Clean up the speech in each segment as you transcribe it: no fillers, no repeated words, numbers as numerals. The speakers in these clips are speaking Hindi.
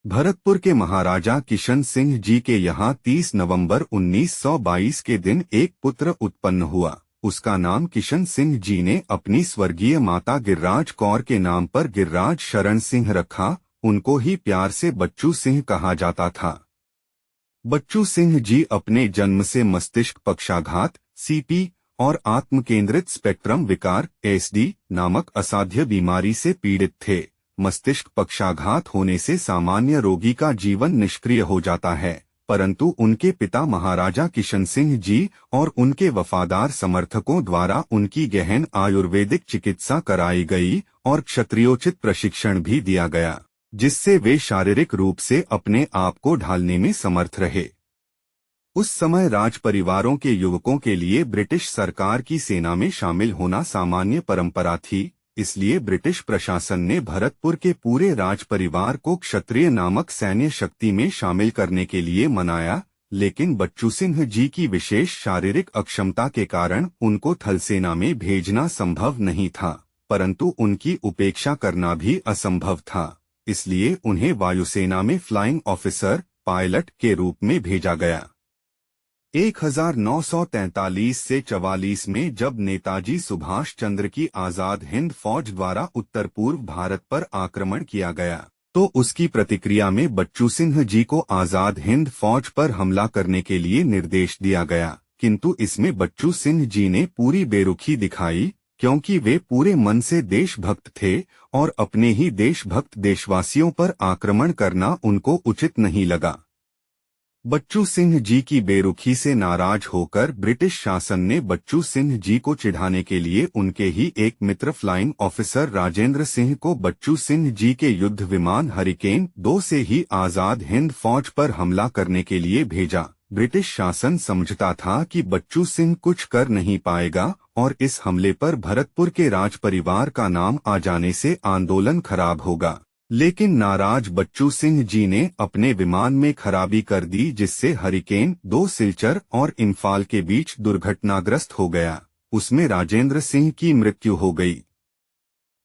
भरतपुर के महाराजा किशन सिंह जी के यहाँ 30 नवंबर 1922 के दिन एक पुत्र उत्पन्न हुआ। उसका नाम किशन सिंह जी ने अपनी स्वर्गीय माता गिरिराज कौर के नाम पर गिरिराज शरण सिंह रखा। उनको ही प्यार से बच्चू सिंह कहा जाता था। बच्चू सिंह जी अपने जन्म से मस्तिष्क पक्षाघात सीपी और आत्म केंद्रित स्पेक्ट्रम विकार एसडी नामक असाध्य बीमारी से पीड़ित थे। मस्तिष्क पक्षाघात होने से सामान्य रोगी का जीवन निष्क्रिय हो जाता है, परंतु उनके पिता महाराजा किशन सिंह जी और उनके वफादार समर्थकों द्वारा उनकी गहन आयुर्वेदिक चिकित्सा कराई गई और क्षत्रियोचित प्रशिक्षण भी दिया गया, जिससे वे शारीरिक रूप से अपने आप को ढालने में समर्थ रहे। उस समय राज परिवारों के युवकों के लिए ब्रिटिश सरकार की सेना में शामिल होना सामान्य परंपरा थी। इसलिए ब्रिटिश प्रशासन ने भरतपुर के पूरे राज परिवार को क्षत्रिय नामक सैन्य शक्ति में शामिल करने के लिए मनाया, लेकिन बच्चू सिंह जी की विशेष शारीरिक अक्षमता के कारण उनको थलसेना में भेजना संभव नहीं था, परंतु उनकी उपेक्षा करना भी असंभव था। इसलिए उन्हें वायुसेना में फ्लाइंग ऑफिसर पायलट के रूप में भेजा गया। 1943 से 44 में जब नेताजी सुभाष चंद्र की आजाद हिंद फौज द्वारा उत्तर पूर्व भारत पर आक्रमण किया गया, तो उसकी प्रतिक्रिया में बच्चू सिंह जी को आजाद हिंद फौज पर हमला करने के लिए निर्देश दिया गया, किंतु इसमें बच्चू सिंह जी ने पूरी बेरुखी दिखाई, क्योंकि वे पूरे मन से देशभक्त थे और अपने ही देशभक्त देशवासियों पर आक्रमण करना उनको उचित नहीं लगा। बच्चू सिंह जी की बेरुखी से नाराज होकर ब्रिटिश शासन ने बच्चू सिंह जी को चिढ़ाने के लिए उनके ही एक मित्र फ्लाइंग ऑफिसर राजेंद्र सिंह को बच्चू सिंह जी के युद्ध विमान हरिकेन 2 से ही आजाद हिंद फौज पर हमला करने के लिए भेजा। ब्रिटिश शासन समझता था कि बच्चू सिंह कुछ कर नहीं पाएगा और इस हमले पर भरतपुर के राज परिवार का नाम आ जाने से आंदोलन खराब होगा, लेकिन नाराज बच्चू सिंह जी ने अपने विमान में खराबी कर दी, जिससे हरिकेन 2 सिलचर और इम्फाल के बीच दुर्घटनाग्रस्त हो गया। उसमें राजेंद्र सिंह की मृत्यु हो गई।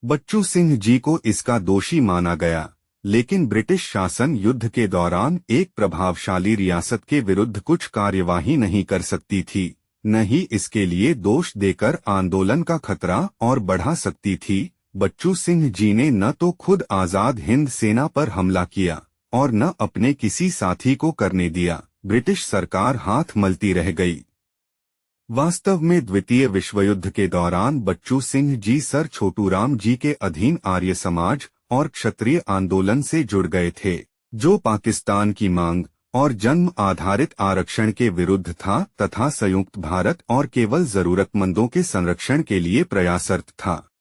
बच्चू सिंह जी को इसका दोषी माना गया, लेकिन ब्रिटिश शासन युद्ध के दौरान एक प्रभावशाली रियासत के विरुद्ध कुछ कार्यवाही नहीं कर सकती थी, न ही इसके लिए दोष देकर आंदोलन का खतरा और बढ़ा सकती थी। बच्चू सिंह जी ने न तो खुद आजाद हिंद सेना पर हमला किया और न अपने किसी साथी को करने दिया। ब्रिटिश सरकार हाथ मलती रह गई। वास्तव में द्वितीय विश्वयुद्ध के दौरान बच्चू सिंह जी सर छोटूराम जी के अधीन आर्य समाज और क्षत्रिय आंदोलन से जुड़ गए थे, जो पाकिस्तान की मांग और जन्म आधारित आरक्षण के विरुद्ध था तथा संयुक्त भारत और केवल जरूरतमंदों के संरक्षण के लिए प्रयासरत था।